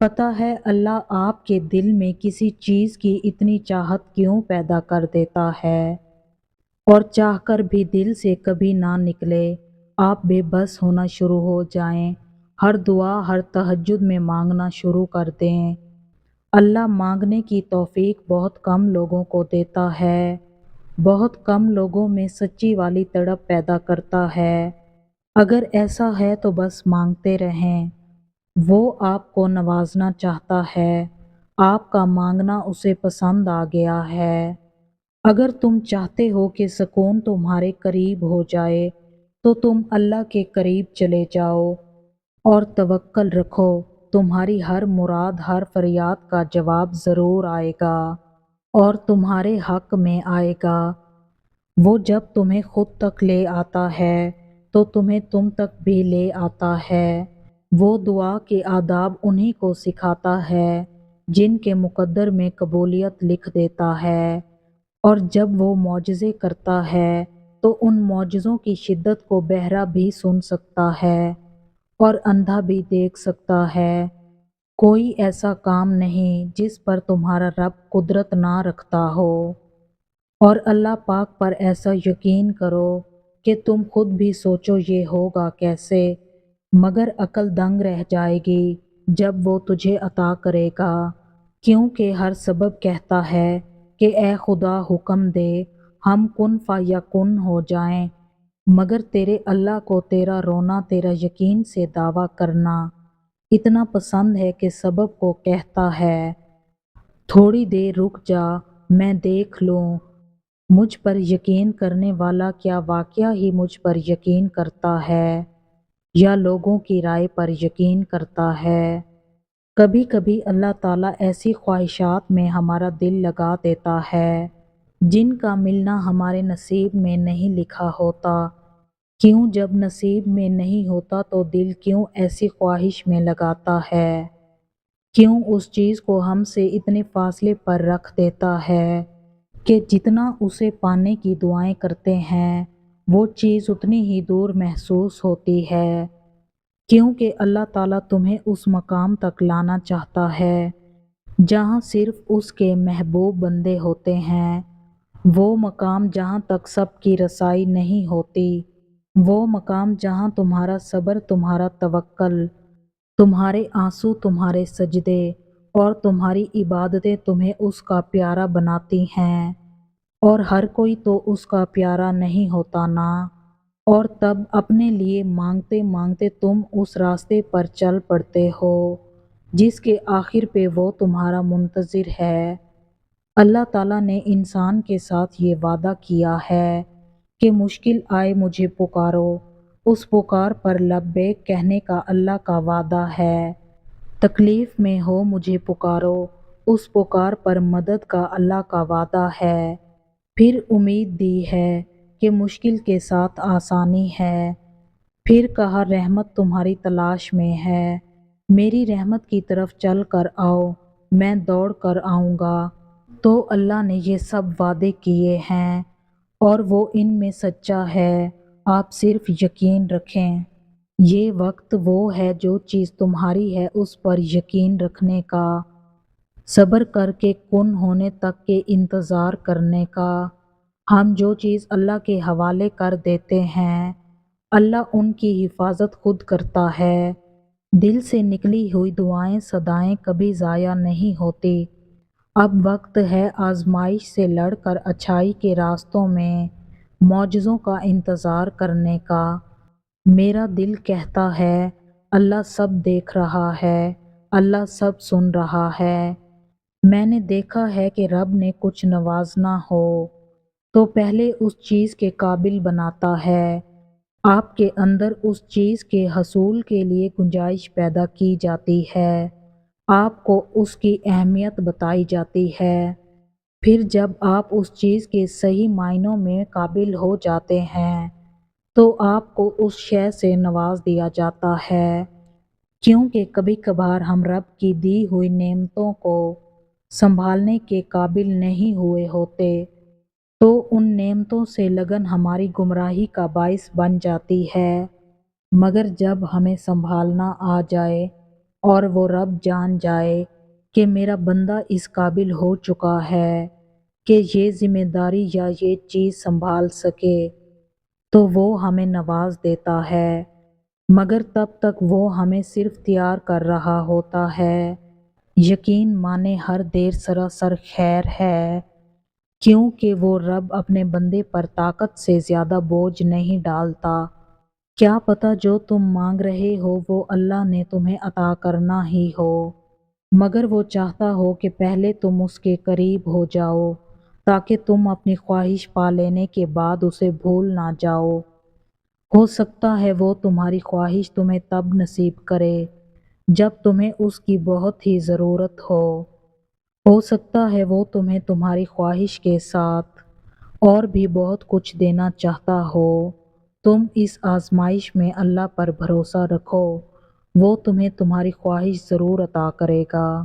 پتہ ہے اللہ آپ کے دل میں کسی چیز کی اتنی چاہت کیوں پیدا کر دیتا ہے اور چاہ کر بھی دل سے کبھی نہ نکلے، آپ بے بس ہونا شروع ہو جائیں، ہر دعا ہر تہجد میں مانگنا شروع کر دیں۔ اللہ مانگنے کی توفیق بہت کم لوگوں کو دیتا ہے، بہت کم لوگوں میں سچی والی تڑپ پیدا کرتا ہے۔ اگر ایسا ہے تو بس مانگتے رہیں، وہ آپ کو نوازنا چاہتا ہے، آپ کا مانگنا اسے پسند آ گیا ہے۔ اگر تم چاہتے ہو کہ سکون تمہارے قریب ہو جائے تو تم اللہ کے قریب چلے جاؤ اور توکل رکھو، تمہاری ہر مراد ہر فریاد کا جواب ضرور آئے گا اور تمہارے حق میں آئے گا۔ وہ جب تمہیں خود تک لے آتا ہے تو تمہیں تم تک بھی لے آتا ہے۔ وہ دعا کے آداب انہی کو سکھاتا ہے جن کے مقدر میں قبولیت لکھ دیتا ہے، اور جب وہ معجزے کرتا ہے تو ان معجزوں کی شدت کو بہرا بھی سن سکتا ہے اور اندھا بھی دیکھ سکتا ہے۔ کوئی ایسا کام نہیں جس پر تمہارا رب قدرت نہ رکھتا ہو، اور اللہ پاک پر ایسا یقین کرو کہ تم خود بھی سوچو یہ ہوگا کیسے، مگر عقل دنگ رہ جائے گی جب وہ تجھے عطا کرے گا، کیونکہ ہر سبب کہتا ہے کہ اے خدا حکم دے ہم کن فیکن ہو جائیں، مگر تیرے اللہ کو تیرا رونا تیرا یقین سے دعویٰ کرنا اتنا پسند ہے کہ سبب کو کہتا ہے تھوڑی دیر رک جا میں دیکھ لوں، مجھ پر یقین کرنے والا کیا واقعہ ہی مجھ پر یقین کرتا ہے یا لوگوں کی رائے پر یقین کرتا ہے۔ کبھی کبھی اللہ تعالیٰ ایسی خواہشات میں ہمارا دل لگا دیتا ہے جن کا ملنا ہمارے نصیب میں نہیں لکھا ہوتا۔ کیوں جب نصیب میں نہیں ہوتا تو دل کیوں ایسی خواہش میں لگاتا ہے؟ کیوں اس چیز کو ہم سے اتنے فاصلے پر رکھ دیتا ہے کہ جتنا اسے پانے کی دعائیں کرتے ہیں وہ چیز اتنی ہی دور محسوس ہوتی ہے؟ کیونکہ اللہ تعالیٰ تمہیں اس مقام تک لانا چاہتا ہے جہاں صرف اس کے محبوب بندے ہوتے ہیں، وہ مقام جہاں تک سب کی رسائی نہیں ہوتی، وہ مقام جہاں تمہارا صبر تمہارا توکل، تمہارے آنسو تمہارے سجدے اور تمہاری عبادتیں تمہیں اس کا پیارا بناتی ہیں، اور ہر کوئی تو اس کا پیارا نہیں ہوتا نا، اور تب اپنے لیے مانگتے مانگتے تم اس راستے پر چل پڑتے ہو جس کے آخر پہ وہ تمہارا منتظر ہے۔ اللہ تعالیٰ نے انسان کے ساتھ یہ وعدہ کیا ہے کہ مشکل آئے مجھے پکارو، اس پکار پر لبیک کہنے کا اللہ کا وعدہ ہے، تکلیف میں ہو مجھے پکارو، اس پکار پر مدد کا اللہ کا وعدہ ہے، پھر امید دی ہے کہ مشکل کے ساتھ آسانی ہے، پھر کہا رحمت تمہاری تلاش میں ہے، میری رحمت کی طرف چل کر آؤ میں دوڑ کر آؤں گا۔ تو اللہ نے یہ سب وعدے کیے ہیں اور وہ ان میں سچا ہے، آپ صرف یقین رکھیں۔ یہ وقت وہ ہے جو چیز تمہاری ہے اس پر یقین رکھنے کا، صبر کر کے کن ہونے تک کے انتظار کرنے کا۔ ہم جو چیز اللہ کے حوالے کر دیتے ہیں اللہ ان کی حفاظت خود کرتا ہے۔ دل سے نکلی ہوئی دعائیں صدائیں کبھی ضائع نہیں ہوتی۔ اب وقت ہے آزمائش سے لڑ کر اچھائی کے راستوں میں معجزوں کا انتظار کرنے کا۔ میرا دل کہتا ہے اللہ سب دیکھ رہا ہے، اللہ سب سن رہا ہے۔ میں نے دیکھا ہے کہ رب نے کچھ نوازنا ہو تو پہلے اس چیز کے قابل بناتا ہے، آپ کے اندر اس چیز کے حصول کے لیے گنجائش پیدا کی جاتی ہے، آپ کو اس کی اہمیت بتائی جاتی ہے، پھر جب آپ اس چیز کے صحیح معنوں میں قابل ہو جاتے ہیں تو آپ کو اس شے سے نواز دیا جاتا ہے، کیونکہ کبھی کبھار ہم رب کی دی ہوئی نعمتوں کو سنبھالنے کے قابل نہیں ہوئے ہوتے تو ان نعمتوں سے لگن ہماری گمراہی کا باعث بن جاتی ہے، مگر جب ہمیں سنبھالنا آ جائے اور وہ رب جان جائے کہ میرا بندہ اس قابل ہو چکا ہے کہ یہ ذمہ داری یا یہ چیز سنبھال سکے تو وہ ہمیں نواز دیتا ہے، مگر تب تک وہ ہمیں صرف تیار کر رہا ہوتا ہے۔ یقین مانے ہر دیر سراسر خیر ہے، کیونکہ وہ رب اپنے بندے پر طاقت سے زیادہ بوجھ نہیں ڈالتا۔ کیا پتہ جو تم مانگ رہے ہو وہ اللہ نے تمہیں عطا کرنا ہی ہو، مگر وہ چاہتا ہو کہ پہلے تم اس کے قریب ہو جاؤ تاکہ تم اپنی خواہش پا لینے کے بعد اسے بھول نہ جاؤ۔ ہو سکتا ہے وہ تمہاری خواہش تمہیں تب نصیب کرے جب تمہیں اس کی بہت ہی ضرورت ہو سکتا ہے وہ تمہیں تمہاری خواہش کے ساتھ اور بھی بہت کچھ دینا چاہتا ہو۔ تم اس آزمائش میں اللہ پر بھروسہ رکھو، وہ تمہیں تمہاری خواہش ضرور عطا کرے گا۔